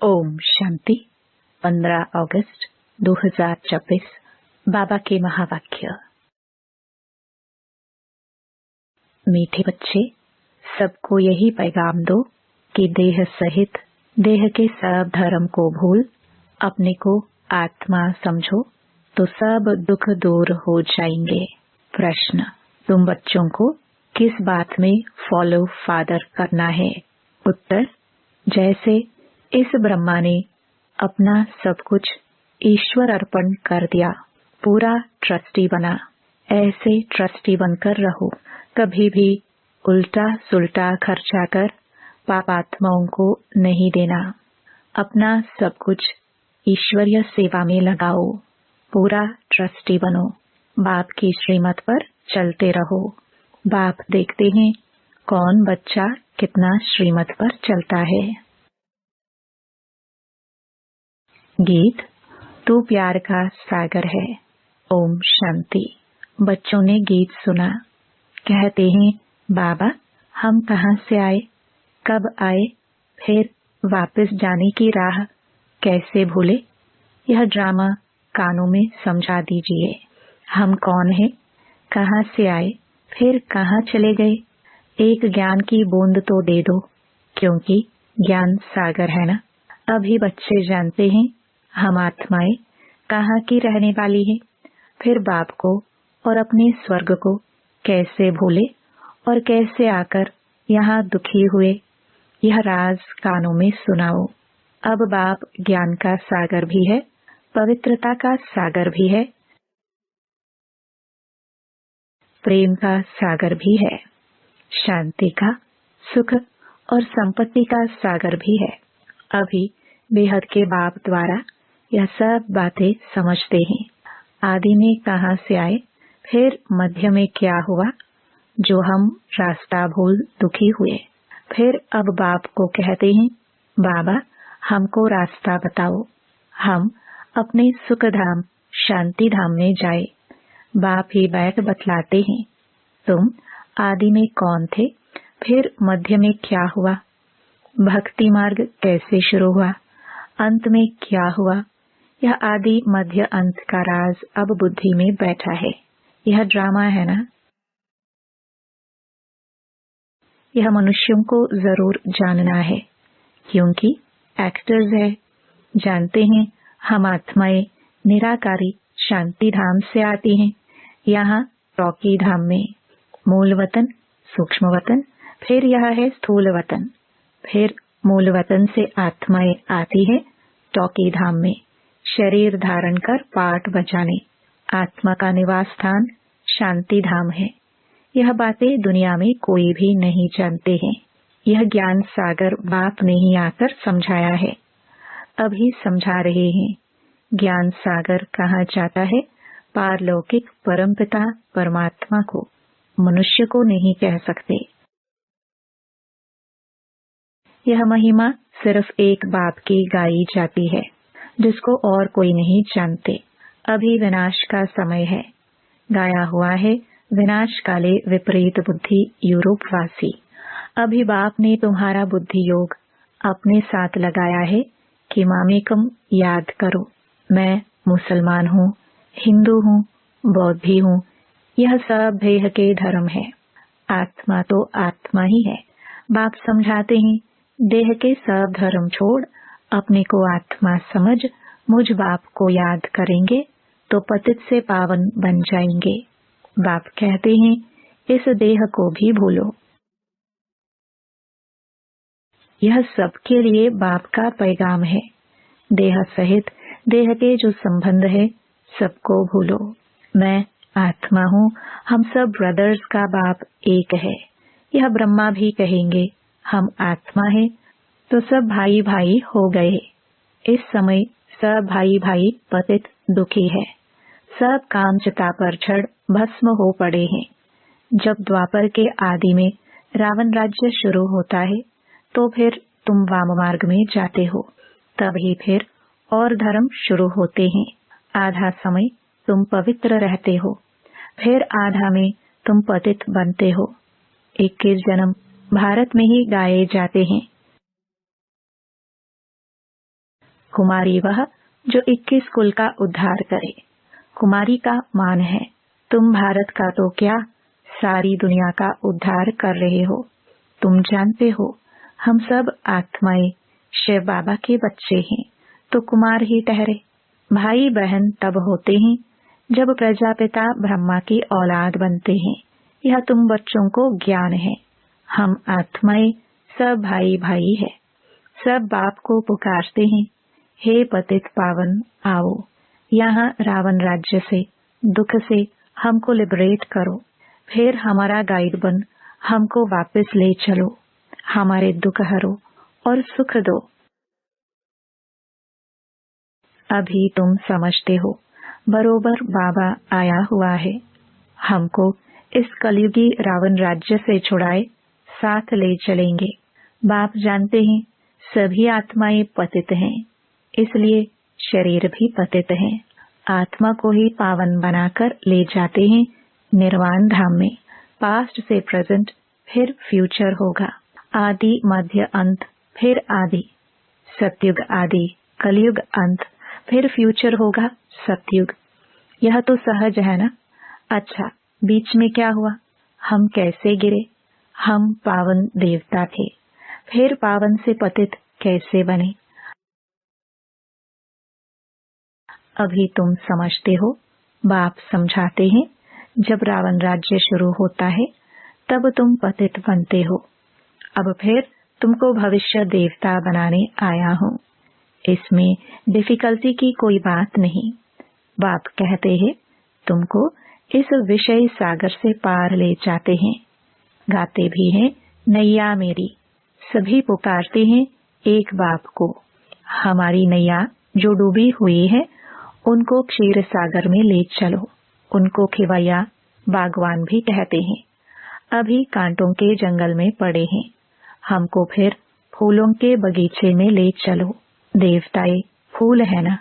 ओम शांति 15 अगस्त 2024 बाबा के महावाक्य। मीठे बच्चे, सबको यही पैगाम दो कि देह सहित देह के सब धर्म को भूल अपने को आत्मा समझो तो सब दुख दूर हो जाएंगे। प्रश्न: तुम बच्चों को किस बात में फॉलो फादर करना है? उत्तर: जैसे इस ब्रह्मा ने अपना सब कुछ ईश्वर अर्पण कर दिया, पूरा ट्रस्टी बना, ऐसे ट्रस्टी बनकर रहो। कभी भी उल्टा सुल्टा खर्चा कर पापात्माओं को नहीं देना। अपना सब कुछ ईश्वरीय सेवा में लगाओ, पूरा ट्रस्टी बनो। बाप की श्रीमत पर चलते रहो। बाप देखते हैं कौन बच्चा कितना श्रीमत पर चलता है। गीत: तू प्यार का सागर है। ओम शांति। बच्चों ने गीत सुना। कहते हैं, बाबा हम कहाँ से आए, कब आए, फिर वापस जाने की राह कैसे भूले। यह ड्रामा कानों में समझा दीजिए। हम कौन हैं, कहाँ से आए, फिर कहाँ चले गए। एक ज्ञान की बूंद तो दे दो, क्योंकि ज्ञान सागर है ना। अभी बच्चे जानते हैं हम आत्माएं कहाँ की रहने वाली हैं। फिर बाप को और अपने स्वर्ग को कैसे भूले और कैसे आकर यहाँ दुखी हुए। यह राज कानों में सुनाओ। अब बाप ज्ञान का सागर भी है, पवित्रता का सागर भी है, प्रेम का सागर भी है, शांति का, सुख और संपत्ति का सागर भी है। अभी बेहद के बाप द्वारा यह सब बातें समझते हैं। आदि में कहाँ से आए, फिर मध्य में क्या हुआ जो हम रास्ता भूल दुखी हुए। फिर अब बाप को कहते हैं, बाबा हमको रास्ता बताओ, हम अपने सुख धाम शांति धाम में जाए। बाप ही बैठ बतलाते हैं, तुम आदि में कौन थे, फिर मध्य में क्या हुआ, भक्ति मार्ग कैसे शुरू हुआ, अंत में क्या हुआ। यह आदि मध्य अंत का राज अब बुद्धि में बैठा है। यह ड्रामा है ना। यह मनुष्यों को जरूर जानना है, क्योंकि एक्टर्स है। जानते हैं हम आत्माएं निराकारी शांति धाम से आती हैं। यहाँ टॉकी धाम में मूल वतन, सूक्ष्म वतन, फिर यह है स्थूल वतन। फिर मूल वतन से आत्माएं आती है टॉकी धाम में, शरीर धारण कर पाठ बजाने। आत्मा का निवास स्थान शांति धाम है। यह बातें दुनिया में कोई भी नहीं जानते हैं। यह ज्ञान सागर बाप ने ही आकर समझाया है। अभी समझा रहे हैं। ज्ञान सागर कहाँ जाता है, पारलौकिक परमपिता परमात्मा को, मनुष्य को नहीं कह सकते। यह महिमा सिर्फ एक बाप की गाई जाती है, जिसको और कोई नहीं जानते। अभी विनाश का समय है। गाया हुआ है, विनाश काले विपरीत बुद्धि यूरोपवासी। अभी बाप ने तुम्हारा बुद्धि योग अपने साथ लगाया है कि मामेकम याद करो। मैं मुसलमान हूँ, हिंदू हूँ, बौद्धी हूँ। यह सब देह के धर्म है। आत्मा तो आत्मा ही है। बाप समझाते हैं, देह के सब धर्म छोड़ अपने को आत्मा समझ मुझ बाप को याद करेंगे तो पतित से पावन बन जाएंगे। बाप कहते हैं, इस देह को भी भूलो। यह सबके लिए बाप का पैगाम है। देह सहित देह के जो संबंध है सबको भूलो। मैं आत्मा हूँ, हम सब ब्रदर्स का बाप एक है। यह ब्रह्मा भी कहेंगे, हम आत्मा है तो सब भाई भाई हो गए। इस समय सब भाई भाई पतित दुखी है। सब काम चिता पर चढ़ भस्म हो पड़े हैं। जब द्वापर के आदि में रावण राज्य शुरू होता है तो फिर तुम वाम मार्ग में जाते हो, तभी फिर और धर्म शुरू होते हैं। आधा समय तुम पवित्र रहते हो, फिर आधा में तुम पतित बनते हो। 21 जन्म भारत में ही गाए जाते हैं। कुमारी वह जो 21 कुल का उद्धार करे। कुमारी का मान है, तुम भारत का तो क्या, सारी दुनिया का उद्धार कर रहे हो। तुम जानते हो हम सब आत्माएं शिव बाबा के बच्चे हैं, तो कुमार ही ठहरे। भाई बहन तब होते हैं जब प्रजापिता ब्रह्मा की औलाद बनते हैं। यह तुम बच्चों को ज्ञान है। हम आत्माएं सब भाई भाई है। सब बाप को पुकारते हैं, हे पतित पावन आओ, यहाँ रावण राज्य से, दुख से हमको लिबरेट करो। फिर हमारा गाइड बन हमको वापस ले चलो, हमारे दुख हरो और सुख दो। अभी तुम समझते हो बरोबर बाबा आया हुआ है, हमको इस कलयुगी रावण राज्य से छुड़ाए साथ ले चलेंगे। बाप जानते हैं सभी आत्माएं पतित हैं, इसलिए शरीर भी पतित हैं। आत्मा को ही पावन बनाकर ले जाते हैं निर्वाण धाम में। पास्ट से प्रेजेंट, फिर फ्यूचर होगा। आदि मध्य अंत, फिर आदि। सतयुग आदि, कलयुग अंत, फिर फ्यूचर होगा सतयुग। यह तो सहज है ना। अच्छा, बीच में क्या हुआ? हम कैसे गिरे? हम पावन देवता थे, फिर पावन से पतित कैसे बने? अभी तुम समझते हो। बाप समझाते हैं जब रावण राज्य शुरू होता है तब तुम पतित बनते हो। अब फिर तुमको भविष्य देवता बनाने आया हूँ। इसमें डिफिकल्टी की कोई बात नहीं। बाप कहते हैं तुमको इस विषय सागर से पार ले जाते हैं। गाते भी हैं नैया मेरी। सभी पुकारते हैं एक बाप को। हमारी नैया जो डूबी हुई है उनको क्षीर सागर में ले चलो। उनको खिवैया बागवान भी कहते हैं। अभी कांटों के जंगल में पड़े हैं, हमको फिर फूलों के बगीचे में ले चलो। देवताएं फूल है ना,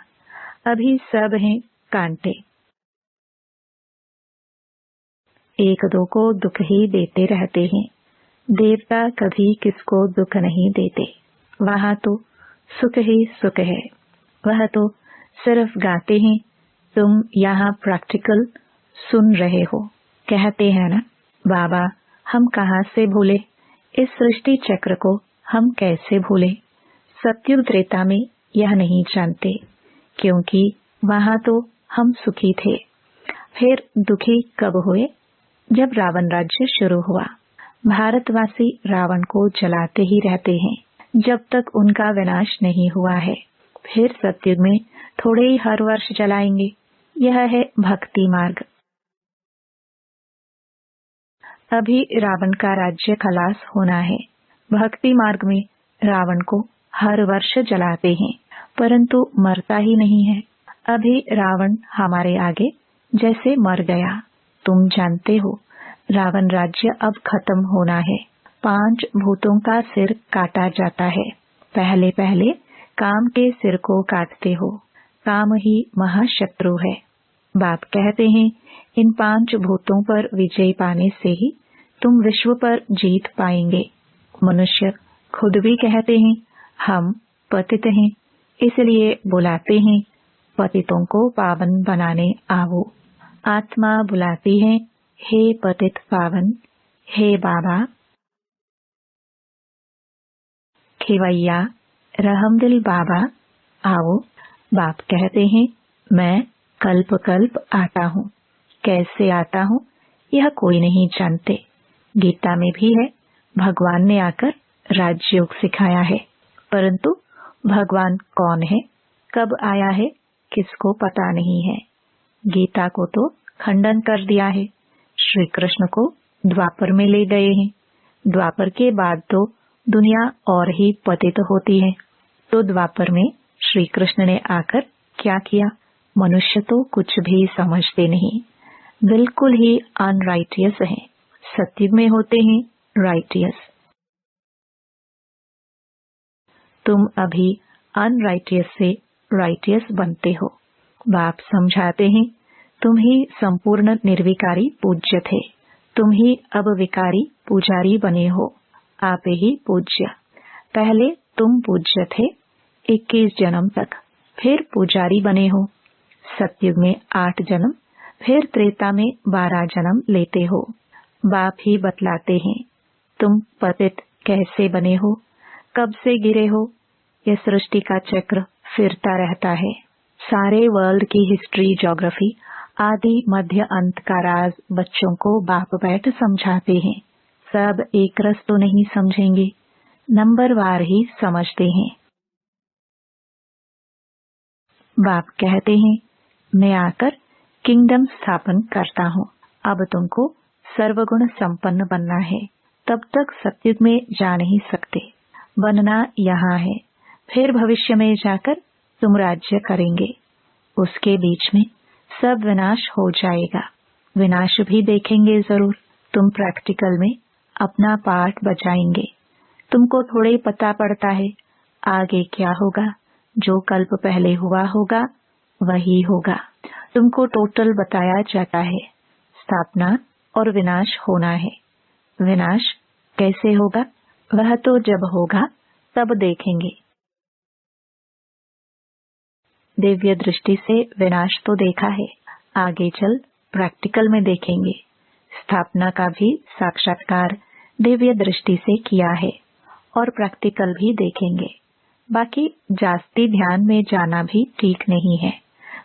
अभी सब हैं कांटे। एक दो को दुख ही देते रहते हैं। देवता कभी किसको दुख नहीं देते। वहाँ तो सुख ही सुख है। वह तो सिर्फ गाते हैं, तुम यहाँ प्रैक्टिकल सुन रहे हो। कहते हैं ना, बाबा हम कहाँ से भूले, इस सृष्टि चक्र को हम कैसे भूले। सतयुग त्रेता में यह नहीं जानते, क्योंकि वहाँ तो हम सुखी थे। फिर दुखी कब हुए? जब रावण राज्य शुरू हुआ। भारतवासी रावण को जलाते ही रहते हैं जब तक उनका विनाश नहीं हुआ है। फिर सतयुग में थोड़े ही हर वर्ष जलाएंगे। यह है भक्ति मार्ग। अभी रावण का राज्य खलास होना है। भक्ति मार्ग में रावण को हर वर्ष जलाते हैं, परंतु मरता ही नहीं है। अभी रावण हमारे आगे जैसे मर गया। तुम जानते हो रावण राज्य अब खत्म होना है। 5 भूतों का सिर काटा जाता है। पहले पहले काम के सिर को काटते हो। काम ही महाशत्रु है। बाप कहते हैं इन 5 भूतों पर विजय पाने से ही तुम विश्व पर जीत पाएंगे। मनुष्य खुद भी कहते हैं हम पतित हैं, इसलिए बुलाते हैं पतितों को पावन बनाने आओ। आत्मा बुलाती है, हे पतित पावन, हे बाबा खिवैया रहमदिल बाबा आओ। बाप कहते हैं मैं कल्प कल्प आता हूँ। कैसे आता हूँ यह कोई नहीं जानते। गीता में भी है भगवान ने आकर राजयोग सिखाया है, परंतु भगवान कौन है, कब आया है, किसको पता नहीं है। गीता को तो खंडन कर दिया है। श्री कृष्ण को द्वापर में ले गए हैं। द्वापर के बाद तो दुनिया और ही पतित होती है। तो द्वापर में श्री कृष्ण ने आकर क्या किया? मनुष्य तो कुछ भी समझते नहीं, बिल्कुल ही अनराइटियस हैं। सतयुग में होते हैं राइटियस। तुम अभी अनराइटियस से राइटियस बनते हो। बाप समझाते हैं तुम ही संपूर्ण निर्विकारी पूज्य थे, तुम ही अब विकारी पुजारी बने हो। आप ही पूज्य। पहले तुम पूज्य थे, 21 जन्म तक, फिर पुजारी बने हो। सतयुग में 8 जन्म, फिर त्रेता में 12 जन्म लेते हो। बाप ही बतलाते हैं तुम पतित कैसे बने हो, कब से गिरे हो। यह सृष्टि का चक्र फिरता रहता है। सारे वर्ल्ड की हिस्ट्री, ज्योग्राफी, आदि मध्य अंत का राज बच्चों को बाप बैठ समझाते हैं। सब एक रस तो नहीं समझेंगे, नंबरवार ही समझते हैं। बाप कहते हैं मैं आकर किंगडम स्थापन करता हूँ। अब तुमको सर्वगुण संपन्न बनना है। तब तक सतयुग में जा नहीं सकते, बनना यहाँ है। फिर भविष्य में जाकर तुम राज्य करेंगे। उसके बीच में सब विनाश हो जाएगा। विनाश भी देखेंगे जरूर। तुम प्रैक्टिकल में अपना पार्ट बजाएंगे। तुमको थोड़े पता पड़ता है आगे क्या होगा। जो कल्प पहले हुआ होगा वही होगा। तुमको टोटल बताया जाता है। स्थापना और विनाश होना है। विनाश कैसे होगा वह तो जब होगा तब देखेंगे। दिव्य दृष्टि से विनाश तो देखा है, आगे चल प्रैक्टिकल में देखेंगे। स्थापना का भी साक्षात्कार दिव्य दृष्टि से किया है और प्रैक्टिकल भी देखेंगे। बाकी जास्ती ध्यान में जाना भी ठीक नहीं है।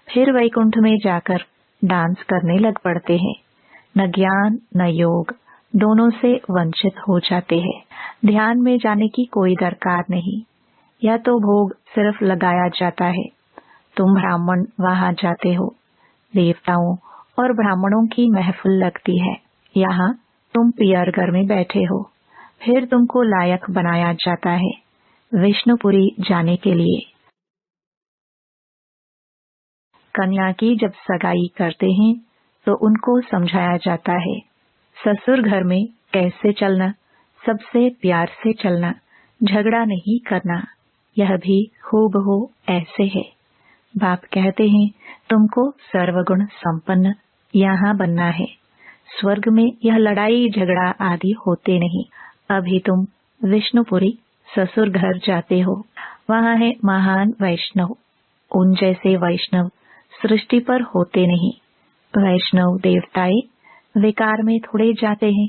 फिर वैकुंठ में जाकर डांस करने लग पड़ते हैं। न ज्ञान न योग, दोनों से वंचित हो जाते हैं। ध्यान में जाने की कोई दरकार नहीं। यह तो भोग सिर्फ लगाया जाता है। तुम ब्राह्मण वहां जाते हो, देवताओं और ब्राह्मणों की महफिल लगती है। यहाँ तुम पियरघर में बैठे हो। फिर तुमको लायक बनाया जाता है विष्णुपुरी जाने के लिए। कन्या की जब सगाई करते हैं तो उनको समझाया जाता है ससुर घर में कैसे चलना, सबसे प्यार से चलना, झगड़ा नहीं करना। यह भी हूबहू ऐसे है। बाप कहते हैं तुमको सर्वगुण संपन्न यहाँ बनना है। स्वर्ग में यह लड़ाई झगड़ा आदि होते नहीं। अभी तुम विष्णुपुरी ससुर घर जाते हो। वहाँ है महान वैष्णव। उन जैसे वैष्णव सृष्टि पर होते नहीं। वैष्णव देवताएं विकार में थोड़े जाते हैं।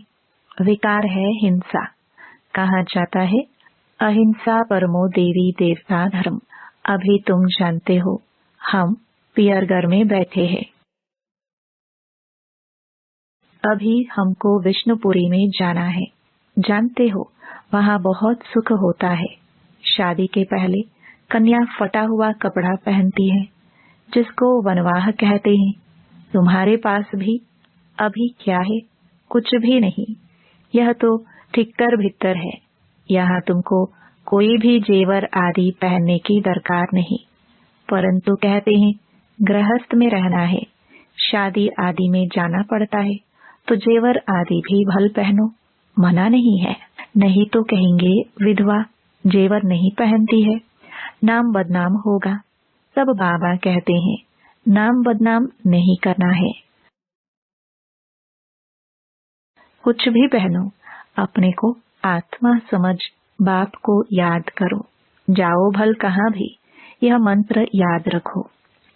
विकार है हिंसा। कहा जाता है अहिंसा परमो देवी देवता धर्म। अभी तुम जानते हो हम पियरघर में बैठे हैं। अभी हमको विष्णुपुरी में जाना है। जानते हो वहाँ बहुत सुख होता है। शादी के पहले कन्या फटा हुआ कपड़ा पहनती है, जिसको वनवाह कहते हैं। तुम्हारे पास भी अभी क्या है? कुछ भी नहीं। यह तो ठिक्कर भित्तर है। यहाँ तुमको कोई भी जेवर आदि पहनने की दरकार नहीं। परंतु कहते हैं गृहस्थ में रहना है, शादी आदि में जाना पड़ता है तो जेवर आदि भी भल पहनो, मना नहीं है। नहीं तो कहेंगे विधवा जेवर नहीं पहनती है, नाम बदनाम होगा। तब बाबा कहते हैं नाम बदनाम नहीं करना है। कुछ भी पहनो, अपने को आत्मा समझ बाप को याद करो। जाओ भल कहाँ भी, यह मंत्र याद रखो।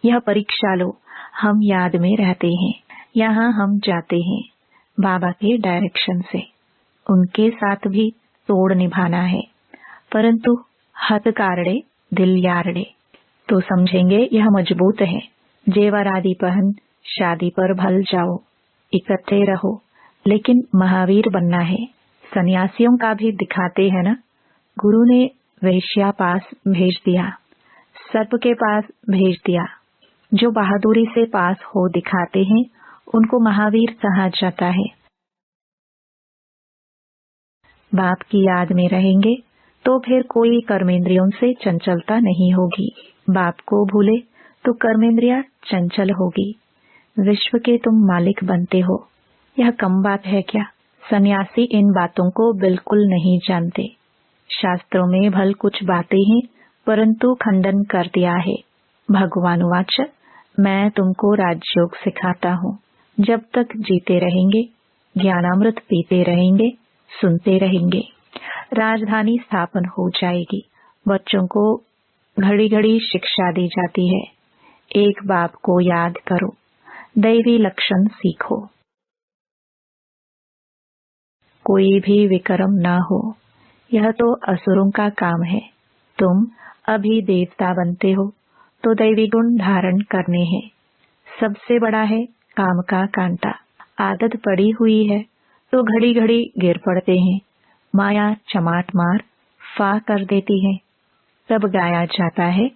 यह परीक्षा लो, हम याद में रहते हैं। यहाँ हम जाते हैं बाबा के डायरेक्शन से। उनके साथ भी तोड़ निभाना है, परंतु हथ कारड़े दिल यारड़े। तो समझेंगे यह मजबूत है। जेवर आदि पहन शादी पर भल जाओ, इकट्ठे रहो, लेकिन महावीर बनना है। सन्यासियों का भी दिखाते हैं ना। गुरु ने वेश्या पास भेज दिया, सर्प के पास भेज दिया। जो बहादुरी से पास हो दिखाते हैं उनको महावीर कहा जाता है। बाप की याद में रहेंगे तो फिर कोई कर्मेंद्रियों से चंचलता नहीं होगी। बाप को भूले तो कर्मेंद्रिया चंचल होगी। विश्व के तुम मालिक बनते हो, यह कम बात है क्या? सन्यासी इन बातों को बिल्कुल नहीं जानते। शास्त्रों में भल कुछ बातें हैं, परंतु खंडन कर दिया है। भगवान वाच मैं तुमको राजयोग सिखाता हूँ। जब तक जीते रहेंगे ज्ञानामृत पीते रहेंगे, सुनते रहेंगे। राजधानी स्थापन हो जाएगी। बच्चों को घड़ी घड़ी शिक्षा दी जाती है। एक बाप को याद करो, दैवी लक्षण सीखो। कोई भी विक्रम ना हो, यह तो असुरों का काम है। तुम अभी देवता बनते हो तो दैवी गुण धारण करने हैं। सबसे बड़ा है काम का कांटा। आदत पड़ी हुई है तो घड़ी घड़ी गिर पड़ते हैं। माया चमाट मार फा कर देती है। तब गाया जाता है,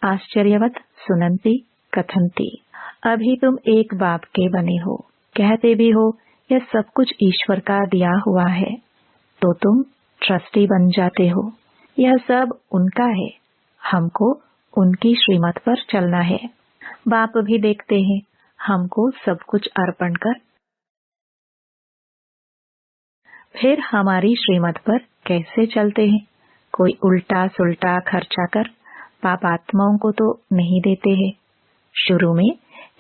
आश्चर्यवत सुनंती कथंती। अभी तुम एक बाप के बने हो, कहते भी हो यह सब कुछ ईश्वर का दिया हुआ है, तो तुम ट्रस्टी बन जाते हो। यह सब उनका है, हमको उनकी श्रीमत पर चलना है। बाप भी देखते हैं हमको सब कुछ अर्पण कर, फिर हमारी श्रीमत पर कैसे चलते हैं। कोई उल्टा सुल्टा खर्चा कर पापात्माओं को तो नहीं देते हैं। शुरू में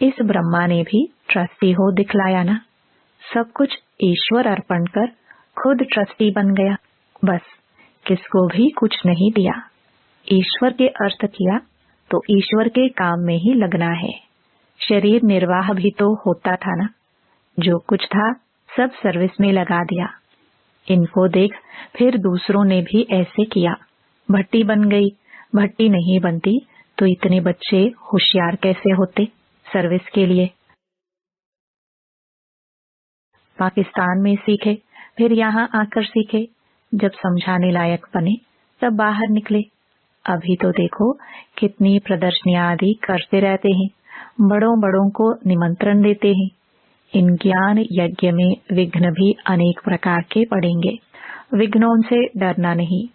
इस ब्रह्मा ने भी ट्रस्टी हो दिखलाया ना। सब कुछ ईश्वर अर्पण कर खुद ट्रस्टी बन गया। बस किसको भी कुछ नहीं दिया। ईश्वर के अर्थ किया तो ईश्वर के काम में ही लगना है। शरीर निर्वाह भी तो होता था ना। जो कुछ था सब सर्विस में लगा दिया। इनको देख फिर दूसरों ने भी ऐसे किया। भट्टी बन गई। भट्टी नहीं बनती तो इतने बच्चे होशियार कैसे होते सर्विस के लिए। पाकिस्तान में सीखे, फिर यहाँ आकर सीखे। जब समझाने लायक बने तब बाहर निकले। अभी तो देखो कितनी प्रदर्शनियां आदि करते रहते हैं। बड़ों बड़ों को निमंत्रण देते हैं। इन ज्ञान यज्ञ में विघ्न भी अनेक प्रकार के पड़ेंगे। विघ्नों से डरना नहीं।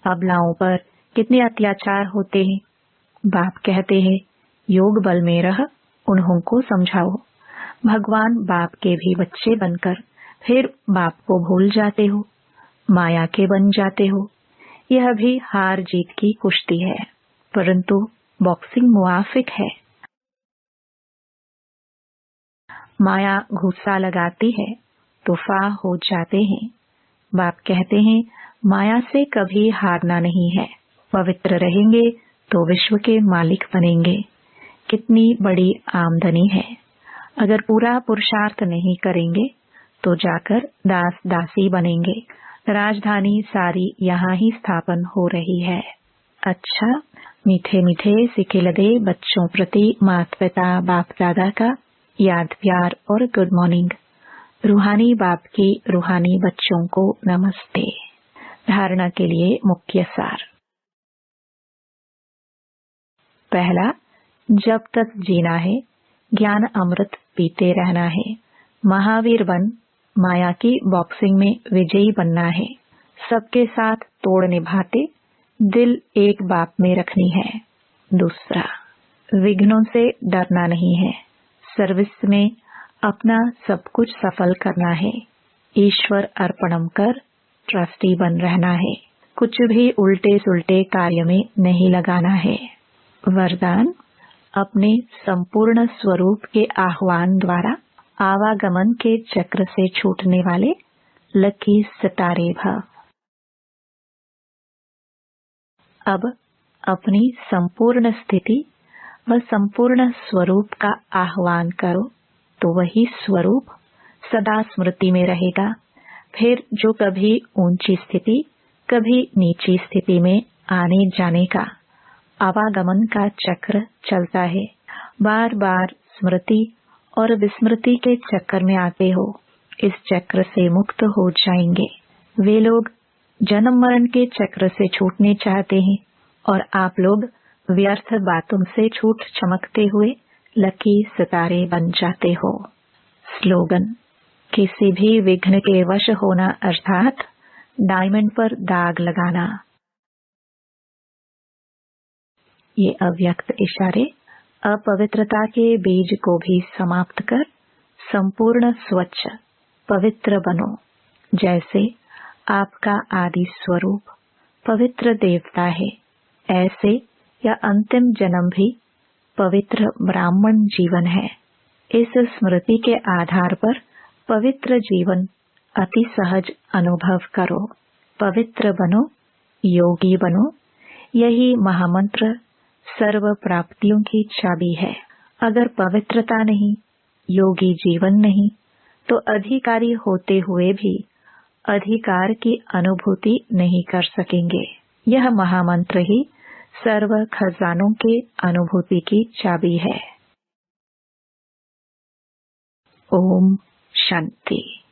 अबलाओं पर कितने अत्याचार होते हैं। बाप कहते हैं योग बल में रह उन्हों को समझाओ। भगवान बाप के भी बच्चे बनकर फिर बाप को भूल जाते हो, माया के बन जाते हो। यह भी हार जीत की कुश्ती है, परंतु बॉक्सिंग मुआफिक है। माया घुसा लगाती है तो फा हो जाते हैं। बाप कहते हैं माया से कभी हारना नहीं है। पवित्र रहेंगे तो विश्व के मालिक बनेंगे। कितनी बड़ी आमदनी है। अगर पूरा पुरुषार्थ नहीं करेंगे तो जाकर दास दासी बनेंगे। राजधानी सारी यहाँ ही स्थापन हो रही है। अच्छा, मीठे मीठे सिखिलदे बच्चों प्रति माता पिता बाप दादा का याद प्यार और गुड मॉर्निंग। रूहानी बाप की रूहानी बच्चों को नमस्ते। धारणा के लिए मुख्य सार। पहला, जब तक जीना है ज्ञान अमृत पीते रहना है। महावीर बन माया की बॉक्सिंग में विजयी बनना है। सबके साथ तोड़ निभाते दिल एक बाप में रखनी है। दूसरा, विघ्नों से डरना नहीं है। सर्विस में अपना सब कुछ सफल करना है। ईश्वर अर्पणम कर ट्रस्टी बन रहना है। कुछ भी उल्टे सुल्टे कार्य में नहीं लगाना है। वरदान, अपने संपूर्ण स्वरूप के आह्वान द्वारा आवागमन के चक्र से छूटने वाले लकी सितारे भव। अब अपनी संपूर्ण स्थिति व संपूर्ण स्वरूप का आह्वान करो तो वही स्वरूप सदा स्मृति में रहेगा। फिर जो कभी ऊंची स्थिति कभी नीची स्थिति में आने जाने का आवागमन का चक्र चलता है। बार बार स्मृति और विस्मृति के चक्कर में आते हो। इस चक्र से मुक्त हो जाएंगे। वे लोग जन्म मरण के चक्र से छूटने चाहते हैं और आप लोग व्यर्थ बातों से छूट चमकते हुए लकी सितारे बन जाते हो। स्लोगन, किसी भी विघ्न के वश होना अर्थात डायमंड पर दाग लगाना। ये अव्यक्त इशारे अपवित्रता के बीज को भी समाप्त कर संपूर्ण स्वच्छ पवित्र बनो। जैसे आपका आदि स्वरूप पवित्र देवता है, ऐसे या अंतिम जन्म भी पवित्र ब्राह्मण जीवन है। इस स्मृति के आधार पर पवित्र जीवन अति सहज अनुभव करो। पवित्र बनो, योगी बनो, यही महामंत्र सर्व प्राप्तियों की चाबी है। अगर पवित्रता नहीं, योगी जीवन नहीं, तो अधिकारी होते हुए भी अधिकार की अनुभूति नहीं कर सकेंगे। यह महामंत्र ही सर्व खजानों के अनुभूति की चाबी है। ओम शांति।